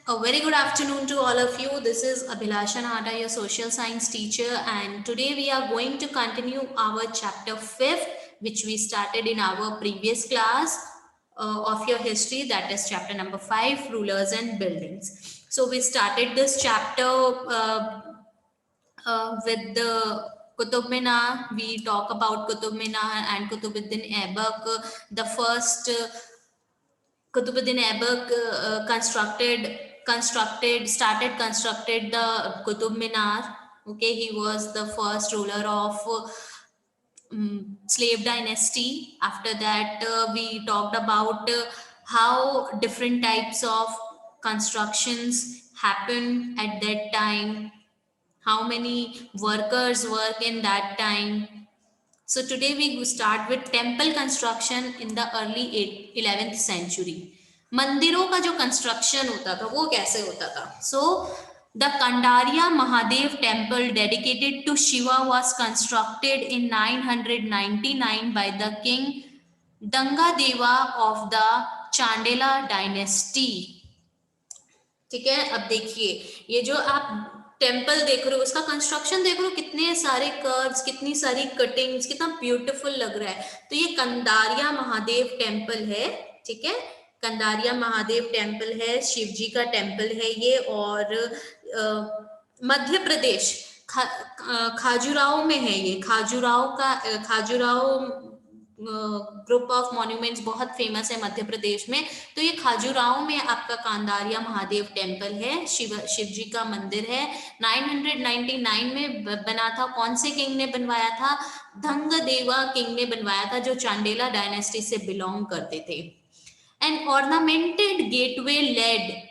A very good afternoon to all of you. This is Abhilasha Nahata, your social science teacher, and today we are going to continue our chapter 5th, which we started in our previous class of your history, that is chapter number 5, rulers and buildings. So we started this chapter with the Qutub Minar. We talk about Qutub Minar and Qutubuddin Aibak, the first Qutbuddin Aibak started constructed the Qutub Minar. Okay, he was the first ruler of slave dynasty. After that, we talked about how different types of constructions happened at that time, how many workers work in that time. So today we start with temple construction in the early 11th century. मंदिरों का जो construction होता था वो कैसे होता था? So the Kandaria Mahadev temple dedicated to Shiva was constructed in 999 by the king Dangadeva of the Chandela dynasty. ठीक है, अब देखिए ये जो आप टेम्पल देख रहे हो, उसका कंस्ट्रक्शन देख रहे हो, कितने सारे कर्व्स, कितनी सारी कटिंग्स, कितना ब्यूटीफुल लग रहा है। तो ये कंदारिया महादेव टेम्पल है, ठीक है, कंदारिया महादेव टेम्पल है, शिव जी का टेम्पल है ये, और मध्य प्रदेश खाजुराहो में है ये। खाजुराहो ग्रुप ऑफ मॉन्यूमेंट्स बहुत फेमस है मध्य प्रदेश में। तो ये खाजुराहो में आपका कांदारिया महादेव टेम्पल है, शिव जी का मंदिर है। 999 में बना था। कौन से किंग ने बनवाया था? धंगदेवा किंग ने बनवाया था, जो चांडेला डायनेस्टी से बिलोंग करते थे। An ornamented gateway led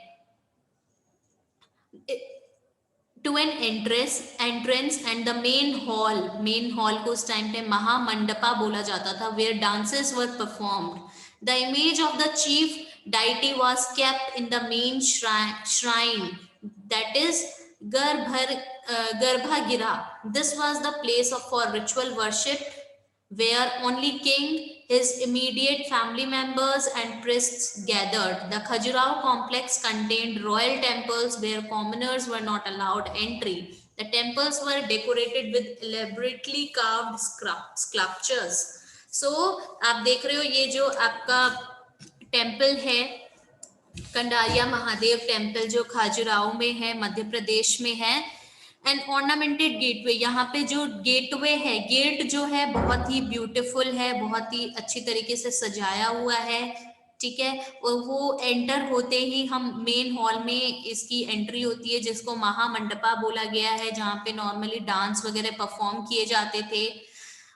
to an entrance and the main hall को उस टाइम पे महामंडपा बोला जाता था, where dances were performed. The image of the chief deity was kept in the main shrine, that is Garbhagriha. This was the place for ritual worship, where only king, his immediate family members and priests gathered. The Khajuraho complex contained royal temples where commoners were not allowed entry. The temples were decorated with elaborately carved sculptures. So आप देख रहे हो ये जो आपका temple है Kundariya Mahadev temple, जो खाजुराहो में है, मध्य प्रदेश में है। एंड ऑर्नामेंटेड गेटवे, यहाँ पे जो गेटवे है, गेट जो है बहुत ही ब्यूटीफुल है, बहुत ही अच्छी तरीके से सजाया हुआ है, ठीक है। और वो एंटर होते ही हम मेन हॉल में इसकी एंट्री होती है, जिसको महामंडपा बोला गया है, जहाँ पे नॉर्मली डांस वगैरह परफॉर्म किए जाते थे।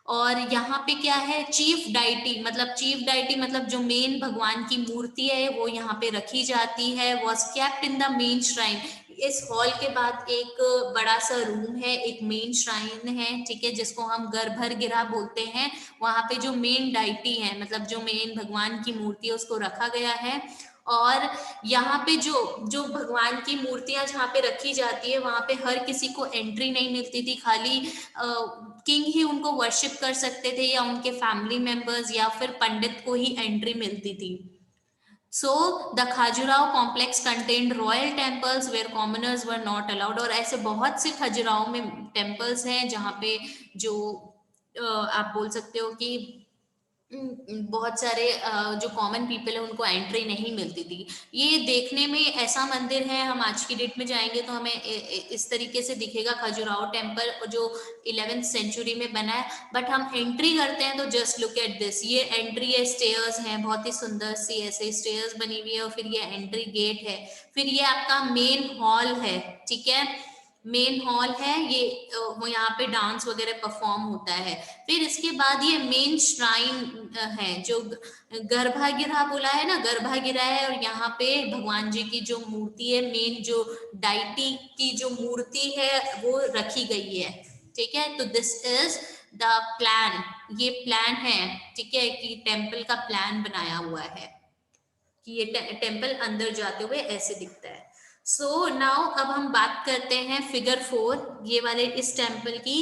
और यहाँ पे क्या है, चीफ डाइटी मतलब जो मेन भगवान की मूर्ति है वो यहाँ पे रखी जाती है। Was kept in the main shrine. इस हॉल के बाद एक बड़ा सा रूम है, एक मेन श्राइन है, ठीक है, जिसको हम गर्भगृह बोलते हैं। वहां पे जो मेन डाइटी है, मतलब जो मेन भगवान की मूर्ति है, उसको रखा गया है। और यहाँ पे जो भगवान की मूर्तियां जहाँ पे रखी जाती है, वहां पे हर किसी को एंट्री नहीं मिलती थी, खाली किंग ही उनको वर्शिप कर सकते थे, या उनके फैमिली मेंबर्स, या फिर पंडित को ही एंट्री मिलती थी। So the Khajuraho complex contained royal temples where commoners were not allowed. और ऐसे बहुत से खजुराहो में टेम्पल्स हैं जहाँ पे जो आप बोल सकते हो कि बहुत सारे जो कॉमन पीपल है उनको एंट्री नहीं मिलती थी। ये देखने में ऐसा मंदिर है, हम आज की डेट में जाएंगे तो हमें इस तरीके से दिखेगा खजुराहो टेम्पल, जो 11th सेंचुरी में बना है। बट हम एंट्री करते हैं तो जस्ट लुक एट दिस, ये एंट्री है, स्टेयर्स हैं, बहुत ही सुंदर सी ऐसे स्टेयर्स बनी हुई है, और फिर ये एंट्री गेट है, फिर ये आपका मेन हॉल है, ठीक है, मेन हॉल है ये। वो यहाँ पे डांस वगैरह परफॉर्म होता है। फिर इसके बाद ये मेन श्राइन है, जो गर्भगृह बोला है ना, गर्भगृह है, और यहाँ पे भगवान जी की जो मूर्ति है, मेन जो डाइटी की जो मूर्ति है वो रखी गई है, ठीक है। तो दिस इज द प्लान, ये प्लान है, ठीक है, कि टेम्पल का प्लान बनाया हुआ है कि ये टेम्पल अंदर जाते हुए ऐसे दिखता है। सो नाउ अब हम बात करते हैं फिगर 4 ये वाले इस टेम्पल की।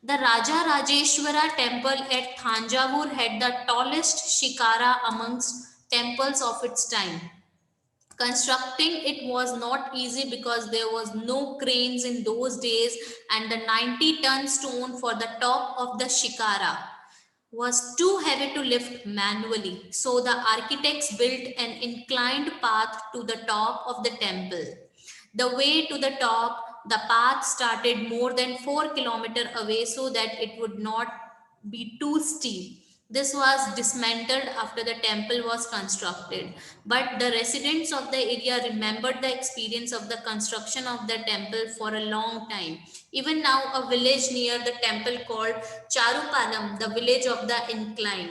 The Raja Rajeshwara temple at Thanjavur had the tallest shikhara amongst temples of its time. Constructing it was not easy because there was no cranes in those days, and the 90-ton stone for the top of the shikara was too heavy to lift manually. So the architects built an inclined path to the top of the temple. The way to the top, the path started more than 4 kilometers away so that it would not be too steep. This was dismantled after the temple was constructed, but the residents of the area remembered the experience of the construction of the temple for a long time. Even now, a village near the temple called Charupalam, the village of the incline.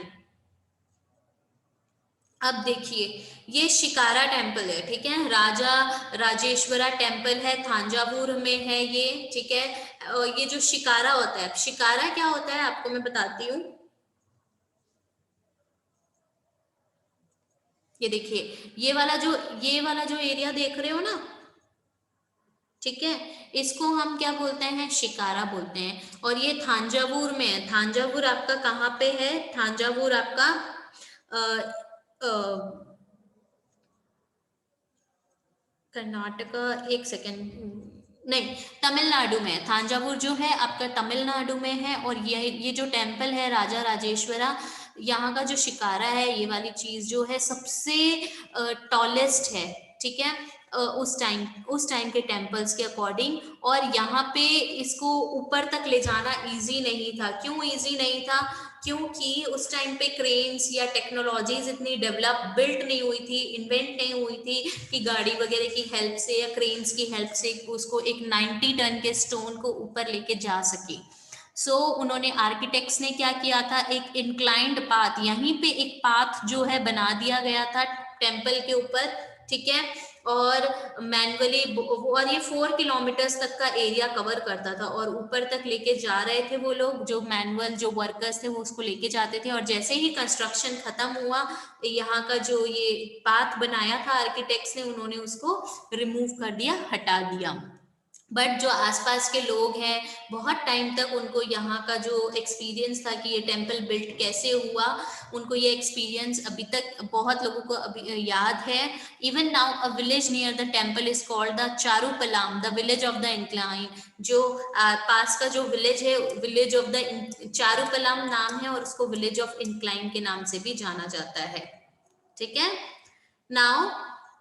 अब देखिए, ये shikara temple है, ठीक है, राजा Rajeshwara temple है, थांजावुर में है ये, ठीक है। ये जो शिकारा होता है, शिकारा क्या होता है आपको मैं बताती हूँ। ये देखिए, ये वाला जो एरिया देख रहे हो ना, ठीक है, इसको हम क्या बोलते हैं, शिकारा बोलते हैं। और ये थांजावुर में है। थांजावुर आपका कहाँ पे है, थांजावुर आपका कर्नाटका, एक सेकेंड, नहीं, तमिलनाडु में। थांजावुर जो है आपका तमिलनाडु में है। और ये जो टेम्पल है राजा राजेश्वरा, यहाँ का जो शिकारा है, ये वाली चीज जो है सबसे टॉलेस्ट है, ठीक है, उस टाइम के टेम्पल्स के अकॉर्डिंग। और यहाँ पे इसको ऊपर तक ले जाना इजी नहीं था। क्यों इजी नहीं था? क्योंकि उस टाइम पे क्रेन्स या टेक्नोलॉजीज इतनी डेवलप बिल्ट नहीं हुई थी, इन्वेंट नहीं हुई थी कि गाड़ी वगैरह की हेल्प से या क्रेन्स की हेल्प से उसको एक 90 टन के स्टोन को ऊपर लेके जा सके। सो उन्होंने आर्किटेक्ट्स ने क्या किया था, एक इंक्लाइंड पाथ, यहीं पे एक पाथ जो है बना दिया गया था टेम्पल के ऊपर, ठीक है। और मैनुअली, और ये 4 किलोमीटर्स तक का एरिया कवर करता था, और ऊपर तक लेके जा रहे थे वो लोग, जो मैनुअल जो वर्कर्स थे वो उसको लेके जाते थे। और जैसे ही कंस्ट्रक्शन खत्म हुआ, यहाँ का जो ये पाथ बनाया था आर्किटेक्ट्स ने, उन्होंने उसको रिमूव कर दिया, हटा दिया। बट जो आसपास के लोग हैं, बहुत टाइम तक उनको यहाँ का जो एक्सपीरियंस था कि ये टेम्पल बिल्ट कैसे हुआ, उनको ये एक्सपीरियंस अभी तक बहुत लोगों को अभी याद है। Even now a village near the temple is called the Charupalam, the village of the incline. जो पास का जो विलेज है, विलेज ऑफ द चारूपलाम नाम है, और उसको विलेज ऑफ इंक्लाइन के नाम से भी जाना जाता है, ठीक है। Now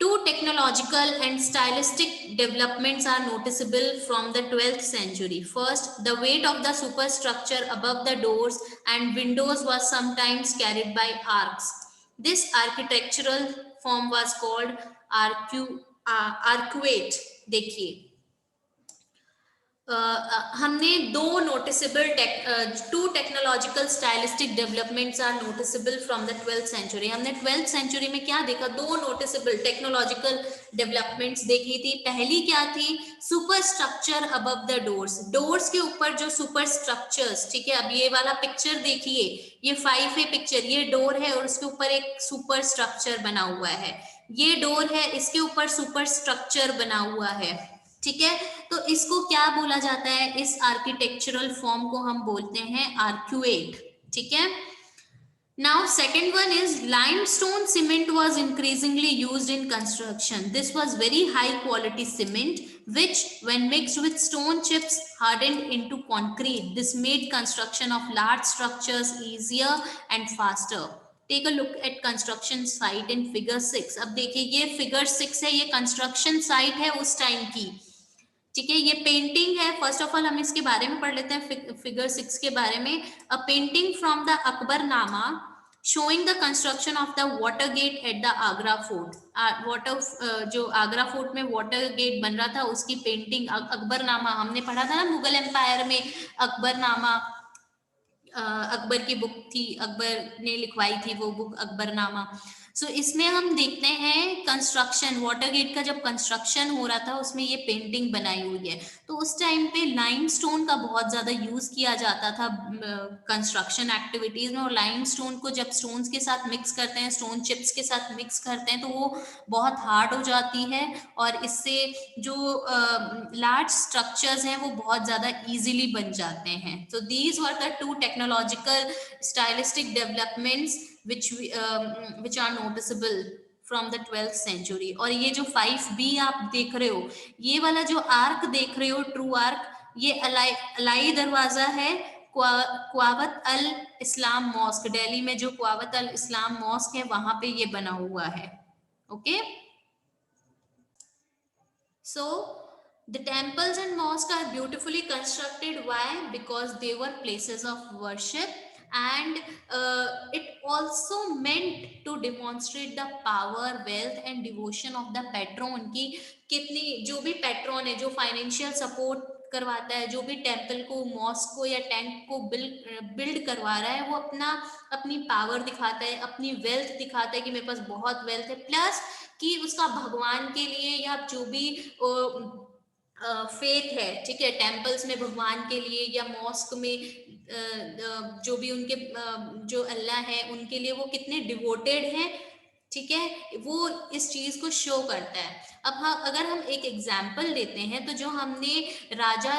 two technological and stylistic developments are noticeable from the 12th century. First, the weight of the superstructure above the doors and windows was sometimes carried by arcs. This architectural form was called arcuate. देखिए, हमने दो noticeable two technological stylistic developments are noticeable from the 12th century. हमने 12th century में क्या देखा, दो noticeable technological developments देखी थी। पहली क्या थी, super structure above the doors, doors के ऊपर जो सुपर स्ट्रक्चर्स, ठीक है। अब ये वाला पिक्चर देखिए, ये 5A पिक्चर, ये डोर है और उसके ऊपर एक सुपर स्ट्रक्चर बना हुआ है। ये डोर है, इसके ऊपर सुपर स्ट्रक्चर बना हुआ है, ठीक है। तो इसको क्या बोला जाता है, इस आर्किटेक्चरल फॉर्म को हम बोलते हैं आर्क्यूएट, ठीक है। Now second one is limestone cement was increasingly used in construction. This was very high quality cement which when mixed with stone chips hardened into concrete. This made construction of large structures easier and faster. Take a look at construction site in figure 6. अब देखिए, ये figure 6 है, ये construction site है उस time की, ठीक है। ये पेंटिंग है, फर्स्ट ऑफ ऑल हम इसके बारे में पढ़ लेते हैं, फिगर 6 के बारे में। A painting from the Akbarnama showing the construction of the water gate at the Agra fort. जो आगरा फोर्ट में वाटर गेट बन रहा था, उसकी पेंटिंग, अकबरनामा हमने पढ़ा था ना मुगल एम्पायर में, अकबरनामा, अकबर की बुक थी, अकबर ने लिखवाई थी वो बुक अकबरनामा। सो इसमें हम देखते हैं कंस्ट्रक्शन, वाटर गेट का जब कंस्ट्रक्शन हो रहा था, उसमें ये पेंटिंग बनाई हुई है। तो उस टाइम पे लाइमस्टोन का बहुत ज्यादा यूज किया जाता था कंस्ट्रक्शन एक्टिविटीज में। और लाइमस्टोन को जब स्टोन्स के साथ मिक्स करते हैं, स्टोन चिप्स के साथ मिक्स करते हैं, तो वो बहुत हार्ड हो जाती है, और इससे जो लार्ज स्ट्रक्चर्स हैं वो बहुत ज्यादा इजीली बन जाते हैं। तो these were the two technological stylistic developments which are noticeable from the 12th century. और ये जो 5B आप देख रहे हो, ये वाला जो आर्क देख रहे हो, ट्रू आर्क, ये अलाई दरवाजा है क्वावत अल इस्लाम मॉस्क, दिल्ली में जो क्वावत अल इस्लाम मॉस्क है वहां पे ये बना हुआ है। Okay, so the temples and mosques are beautifully constructed. Why? Because they were places of worship, and it also meant to demonstrate the power, wealth and devotion of the patron की कितनी, जो भी पैट्रॉन है, जो financial support करवाता है, जो भी टेम्पल को, मॉस्क को या टैंक को बिल्ड करवा रहा है, वो अपनी पावर दिखाता है, अपनी वेल्थ दिखाता है कि मेरे पास बहुत वेल्थ है, प्लस कि उसका भगवान के लिए या जो भी फेथ है, ठीक है, टेम्पल्स में भगवान के लिए या मॉस्क में जो भी उनके जो अल्लाह है उनके लिए वो कितने डिवोटेड हैं, ठीक है, वो इस चीज को शो करता है। अब हाँ, अगर हम एक एग्जाम्पल लेते हैं तो जो हमने राजा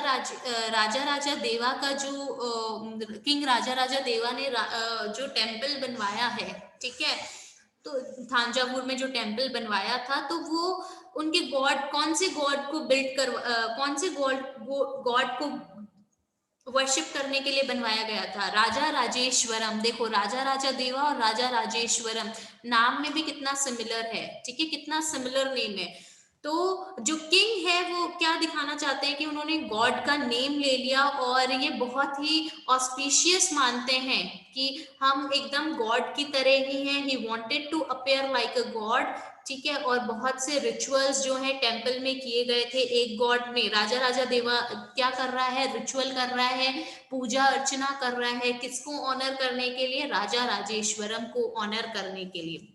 राजा देवा का जो किंग राजा राजा देवा ने जो टेम्पल बनवाया है, ठीक है, तो थांजावुर में जो टेम्पल बनवाया था, तो वो उनके गॉड, कौन से गॉड को कौन से गॉड को वर्शिप करने के लिए बनवाया गया था? राजा राजेश्वरम। देखो, राजा राजा देवा और राजा राजेश्वरम, नाम में भी कितना सिमिलर है, ठीक है, कितना सिमिलर नेम है। तो जो किंग है वो क्या दिखाना चाहते हैं कि उन्होंने गॉड का नेम ले लिया और ये बहुत ही ऑस्पिशियस मानते हैं कि हम एकदम गॉड की तरह ही हैं। He wanted to appear like a god, ठीक है, और बहुत से रिचुअल्स जो है टेम्पल में किए गए थे। एक गॉड में राजा राजा देवा क्या कर रहा है? रिचुअल कर रहा है, पूजा अर्चना कर रहा है, किसको ऑनर करने के लिए? राजा राजेश्वरम को ऑनर करने के लिए।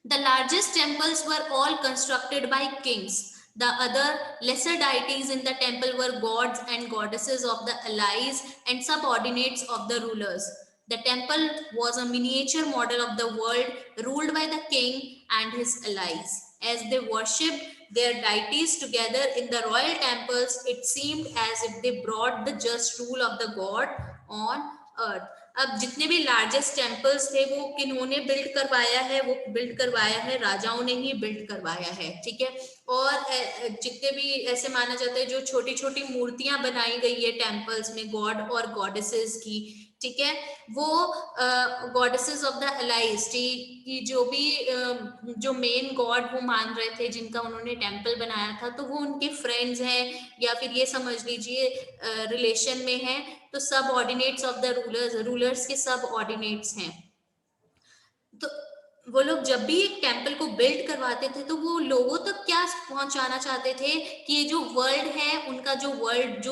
The largest temples were all constructed by kings. The other lesser deities in the temple were gods and goddesses of the allies and subordinates of the rulers. The temple was a miniature model of the world ruled by the king and his allies. As they worshipped their deities together in the royal temples, it seemed as if they brought the just rule of the god on earth. अब जितने भी largest temples थे वो किन्होंने build करवाया है? वो build करवाया है राजाओं ने ही बिल्ड करवाया है, ठीक है। और जितने भी ऐसे माना जाता है जो छोटी छोटी मूर्तियां बनाई गई है टेम्पल्स में गॉड और गॉडेसेस की, ठीक है, वो गॉडेसेस ऑफ द अलाइज की जो भी जो मेन गॉड वो मान रहे थे जिनका उन्होंने टेम्पल बनाया था, तो वो उनके फ्रेंड्स हैं या फिर ये समझ लीजिए रिलेशन में है। तो सब ऑर्डिनेट्स ऑफ द रूलर्स के सब ऑर्डिनेट्स हैं। तो वो लोग जब भी एक टेम्पल को बिल्ड करवाते थे तो वो लोगों तक क्या पहुंचाना चाहते थे कि ये जो वर्ल्ड है उनका जो वर्ल्ड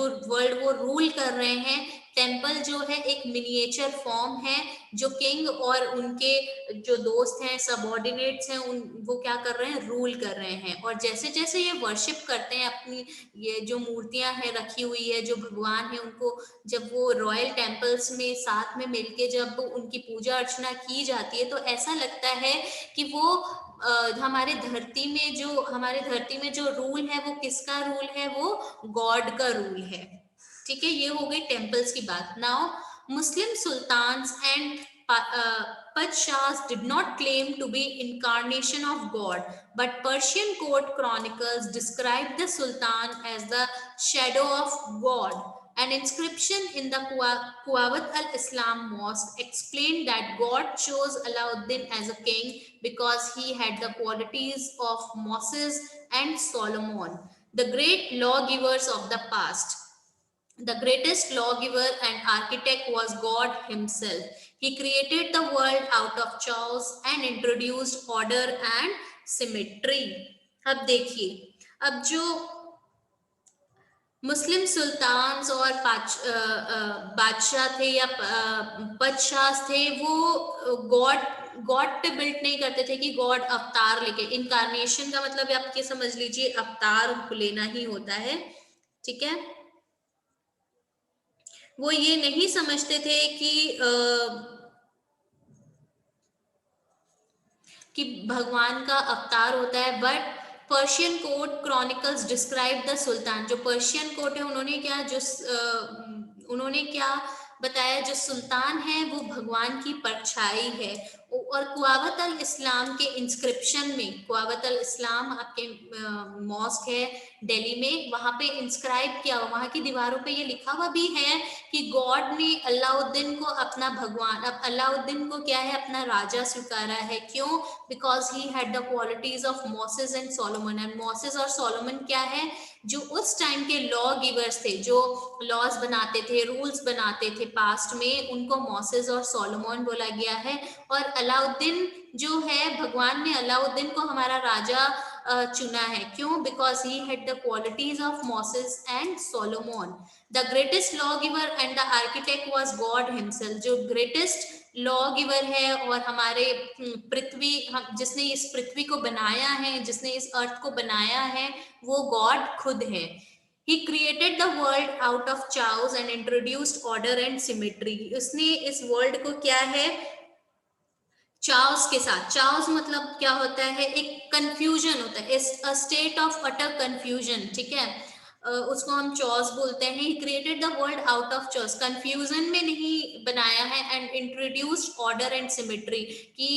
वो रूल कर रहे हैं, टेम्पल जो है एक मिनिएचर फॉर्म है जो किंग और उनके जो दोस्त हैं, सबऑर्डिनेट्स हैं, वो क्या कर रहे हैं? रूल कर रहे हैं। और जैसे जैसे ये वर्शिप करते हैं अपनी, ये जो मूर्तियां हैं रखी हुई है, जो भगवान है, उनको जब वो रॉयल टेम्पल्स में साथ में मिलके जब उनकी पूजा अर्चना की जाती है तो ऐसा लगता है कि वो हमारे धरती में जो रूल है वो किसका रूल है? वो गॉड का रूल है, ठीक है। ये हो गई टेम्पल्स की बात। Now Muslim sultans and Padshahs did not claim to be incarnation of God, but Persian court chronicles described the Sultan as the shadow of God. An inscription in the Kuwait al-Islam mosque explained that God chose Alauddin as a king because he had the qualities of Moses and Solomon, the great lawgivers of the past. The greatest lawgiver and architect was God himself. He created the world out of chaos and introduced order and symmetry. अब देखिए, अब जो मुस्लिम sultans और बादशाह थे या पदशाह थे, वो गॉड पे बिल्ट नहीं करते थे कि गॉड अवतार लेके, इनकारनेशन का मतलब आप ये समझ लीजिए अवतार लेना ही होता है, ठीक है। वो ये नहीं समझते थे कि भगवान का अवतार होता है। But Persian court chronicles describe the sultan, जो पर्शियन कोर्ट है उन्होंने क्या बताया? जो सुल्तान है वो भगवान की परछाई है और कुआवत अल इस्लाम के इंस्क्रिप्शन में, कुआवत अल इस्लाम आपके मॉस्क है दिल्ली में, वहां पे इंस्क्राइब किया, वहां की दीवारों पे ये लिखा हुआ भी है कि गॉड ने अलाउद्दीन को अपना भगवान, अब अलाउद्दीन को क्या है, अपना राजा स्वीकारा है। क्यों? Because he had the qualities of Moses and Solomon. And Moses और सोलोमन क्या है, जो उस टाइम के लॉ गिवर्स थे, जो लॉज बनाते थे, रूल्स बनाते थे पास्ट में, उनको मोसेस और सोलोमन बोला गया है। और अलाउद्दीन जो है, भगवान ने अलाउद्दीन को हमारा राजा चुना है। क्यों? Because he had the qualities of Moses and Solomon. The greatest law giver and the architect was God himself. जो ग्रेटेस्ट लॉ गिवर है और हमारे पृथ्वी, जिसने इस पृथ्वी को बनाया है, जिसने इस अर्थ को बनाया है, वो गॉड खुद है। He created the world out of chaos and introduced order and symmetry. उसने इस वर्ल्ड को क्या है, चाओस के साथ, चाओस मतलब क्या होता है, एक कंफ्यूजन होता है, a state of utter confusion, ठीक है, उसको हम चॉस बोलते हैं। He created the world out of chaos, confusion में नहीं बनाया है। And introduced order and symmetry, कि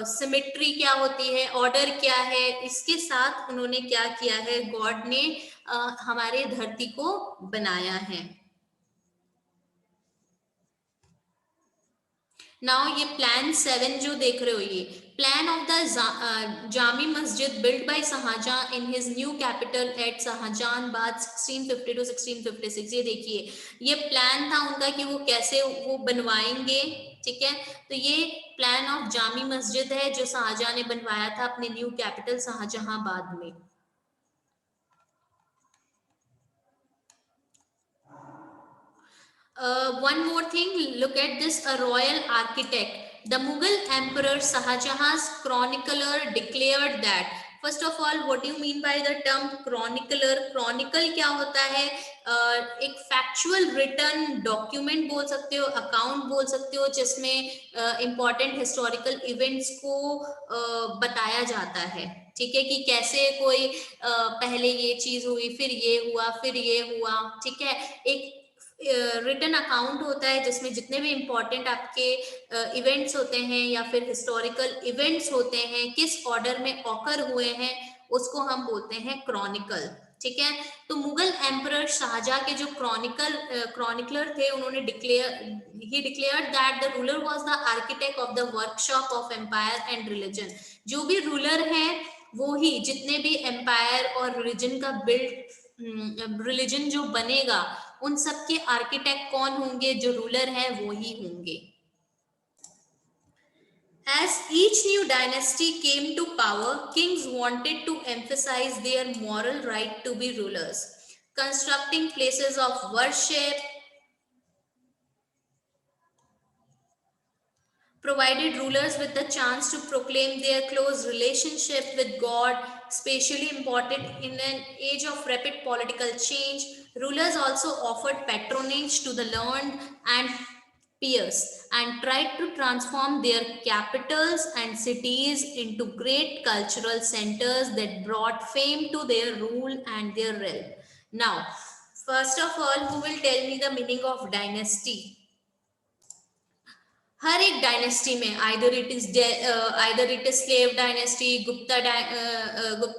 सिमेट्री क्या होती है, ऑर्डर क्या है, इसके साथ उन्होंने क्या किया है, गॉड ने हमारे धरती को बनाया है। नाउ ये प्लान 7 जो देख रहे हो, ये plan of the Jami Masjid built by Shahjahan in his new capital at Shahjahanabad 1650 to 1656। ये देखिए, ये प्लान था उनका कि वो कैसे वो बनवाएंगे, ठीक है। तो ये प्लान ऑफ जामी मस्जिद है जो शाहजहां ने बनवाया था अपने न्यू कैपिटल शाहजहांबाद में। One more thing, look at this, a royal architect. The Mughal Emperor Shahjahan's chronicler declared that, first of all, what do you mean by the term chronicler? Chronicle क्या होता है? एक factual written document बोल सकते हो, account बोल सकते हो, जिसमें important historical events को बताया जाता है, ठीक है, कि कैसे कोई पहले ये चीज हुई, फिर ये हुआ, फिर ये हुआ, ठीक है। एक रिटन अकाउंट होता है जिसमें जितने भी इंपॉर्टेंट आपके इवेंट्स होते हैं या फिर हिस्टोरिकल इवेंट्स होते हैं, किस ऑर्डर में ऑकर हुए हैं, उसको हम बोलते हैं क्रॉनिकल, ठीक है। तो मुगल एम्परर शाहजहां के जो क्रॉनिकलर थे, उन्होंने he declared that the ruler was the architect of the workshop of empire and religion. जो भी रूलर है वो ही, जितने भी एम्पायर और रिलीजन का रिलीजन जो बनेगा, उन सब के आर्किटेक्ट कौन होंगे, जो रूलर है वो ही होंगे। As each new dynasty came to power, kings wanted to emphasize their moral right to be rulers, constructing places of worship, provided rulers with the chance to proclaim their close relationship with God, especially important in an age of rapid political change. Rulers also offered patronage to the learned and pious and tried to transform their capitals and cities into great cultural centers that brought fame to their rule and their realm. Now, first of all, who will tell me the meaning of dynasty? हर एक dynasty में either it is slave dynasty, Gupta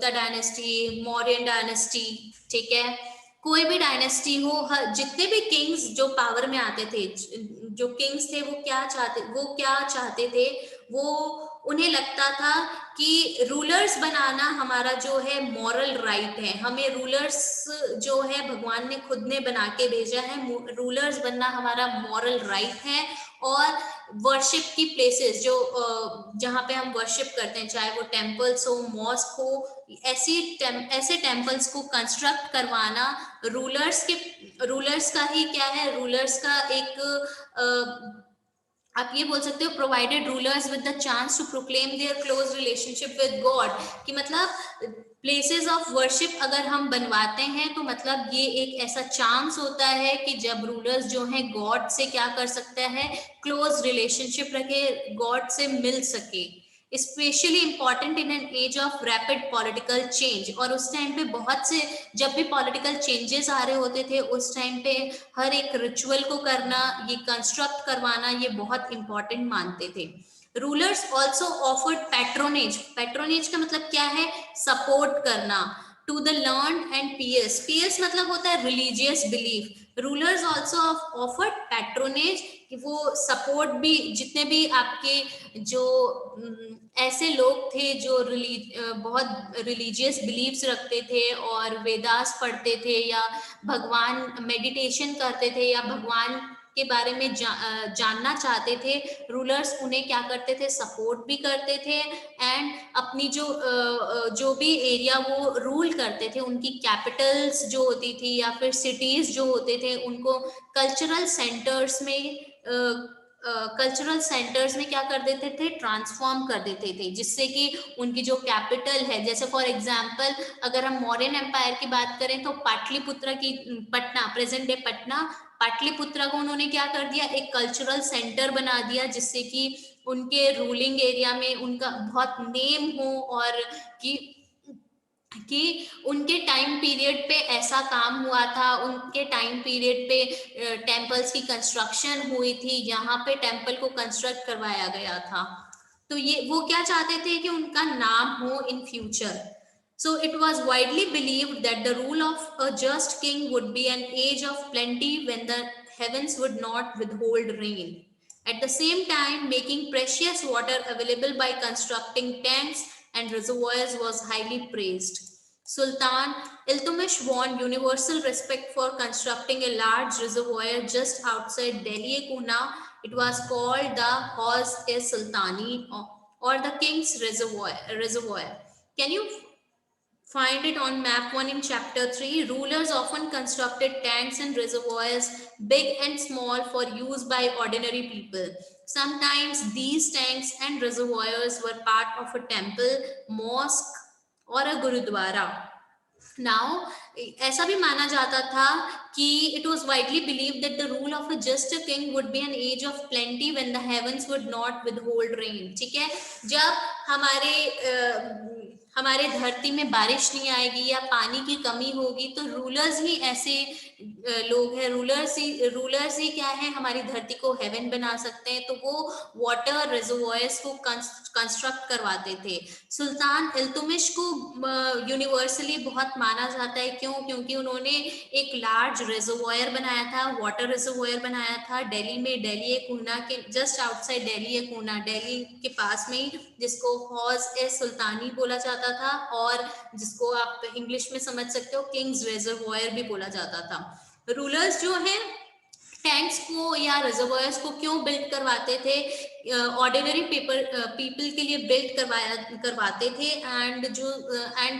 dynasty, Mauryan dynasty, ठीक है, कोई भी dynasty हो, जितने भी Kings जो पावर में आते थे, जो किंग्स थे, वो क्या चाहते थे, वो उन्हें लगता था कि रूलर्स बनाना हमारा जो है मॉरल राइट है, हमें रूलर्स जो है भगवान ने खुद ने बना के भेजा है, रूलर्स बनना हमारा मॉरल राइट है। और वर्शिप की प्लेसेस जो जहाँ पे हम वर्शिप करते हैं, चाहे वो टेम्पल्स हो, मॉस्क हो, ऐसे टेम्पल्स को कंस्ट्रक्ट करवाना रूलर्स का ही क्या है, रूलर्स का एक आप ये बोल सकते हो, provided rulers with the chance to proclaim their close relationship with god, कि मतलब प्लेसेस ऑफ वर्शिप अगर हम बनवाते हैं तो मतलब ये एक ऐसा चांस होता है कि जब रूलर्स जो हैं गॉड से क्या कर सकता है, क्लोज रिलेशनशिप रखे, गॉड से मिल सके। Especially important in an age of rapid political change. और उस टाइम पे बहुत से जब भी पॉलिटिकल चेंजेस आ रहे होते थे उस टाइम पे हर एक रिचुअल को करना, ये कंस्ट्रक्ट करवाना, ये बहुत इंपॉर्टेंट मानते थे। Rulers also offered patronage. Patronage का मतलब क्या है? सपोर्ट करना to the learned and pious. Pious मतलब होता है religious belief. Rulers also offered patronage, कि वो सपोर्ट भी, जितने भी आपके जो ऐसे लोग थे जो बहुत रिलीजियस बिलीव्स रखते थे और वेदास पढ़ते थे या भगवान मेडिटेशन करते थे या भगवान के बारे में जानना चाहते थे, रूलर्स उन्हें क्या करते थे? सपोर्ट भी करते थे। एंड अपनी जो भी एरिया वो रूल करते थे, उनकी कैपिटल्स जो होती थी या फिर सिटीज जो होते थे, उनको कल्चरल सेंटर्स में क्या कर देते थे? ट्रांसफॉर्म कर देते थे, जिससे कि उनकी जो कैपिटल है, जैसे फॉर एग्जांपल अगर हम मौर्यन एम्पायर की बात करें तो पाटलिपुत्र की, पटना, प्रेजेंट डे पटना, पाटलिपुत्र को उन्होंने क्या कर दिया? एक कल्चरल सेंटर बना दिया, जिससे कि उनके रूलिंग एरिया में उनका बहुत नेम हो और कि उनके टाइम पीरियड पे ऐसा काम हुआ था, उनके टाइम पीरियड पे टेम्पल्स की कंस्ट्रक्शन हुई थी, यहाँ पे टेम्पल को कंस्ट्रक्ट करवाया गया था। तो ये वो क्या चाहते थे? कि उनका नाम हो in future. So it was widely believed that the rule of a just king would be an age of plenty when the heavens would not withhold rain. At the same time, making precious water available by constructing tanks and reservoirs was highly praised. Sultan Iltutmish won universal respect for constructing a large reservoir just outside Delhi-e-Kuna. It was called the Hauz-e-Sultani, or the King's Reservoir. Can you find it on map 1 in chapter 3? Rulers often constructed tanks and reservoirs, big and small, for use by ordinary people. Sometimes these tanks and reservoirs were part of a temple, mosque, or a gurudwara. Now, ऐसा भी माना जाता था कि it was widely believed that the rule of a just a king would be an age of plenty when the heavens would not withhold rain. ठीक है, जब हमारे धरती में बारिश नहीं आएगी या पानी की कमी होगी, तो रूलर्स ही ऐसे लोग हैं, रूलर्स ही क्या है, हमारी धरती को हेवन बना सकते हैं। तो वो वाटर रिजर्वॉयर्स को कंस्ट्रक्ट करवाते थे। सुल्तान इल्तुतमिश को यूनिवर्सली बहुत माना जाता है, क्यों? क्योंकि उन्होंने एक लार्ज रिजर्वॉयर बनाया था, वाटर रिजर्वॉयर बनाया था दिल्ली में, दिल्ली-ए-कुना के जस्ट आउटसाइड दिल्ली-ए-कुना, दिल्ली के पास में, जिसको हौज-ए-सुल्तानी बोला जाता था और जिसको आप इंग्लिश में समझ सकते हो किंग्स रिजर्वॉयर भी बोला जाता था। रूलर्स जो है टैंक्स को या रिजर्वॉयर्स को क्यों बिल्ड करवाते थे? ऑर्डिनरी पीपल के लिए बिल्ड करवाते थे। And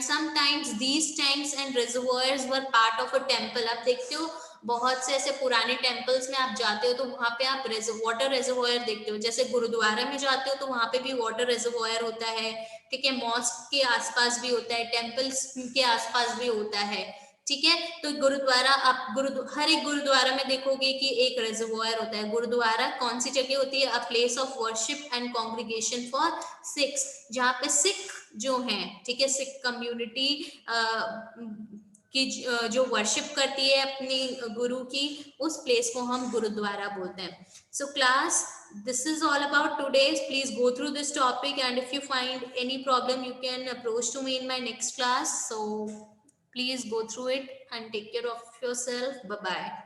sometimes these tanks and reservoirs were part of a temple. आप देखते हो बहुत से ऐसे पुराने टेम्पल्स में आप जाते हो तो वहां पे आप वाटर रिजर्वॉयर देखते हो। जैसे गुरुद्वारा में जाते हो तो वहां पे भी वाटर रिजर्वॉयर होता है, ठीक है, मॉस्क के आसपास भी होता है, टेम्पल्स के आसपास भी होता है, ठीक है। तो गुरुद्वारा, आप हर एक गुरुद्वारा में देखोगे कि एक रिजर्वॉयर होता है। गुरुद्वारा कौन सी जगह होती है? A place of worship and congregation for Sikhs, जहाँ पे सिख जो हैं, ठीक है, सिख कम्युनिटी की जो वर्शिप करती है अपनी गुरु की, उस प्लेस को हम गुरुद्वारा बोलते हैं। So class, this is all about today. Please go through this topic, and if you find any problem, you can approach to me in my next class. So please go through it and take care of yourself. Bye bye.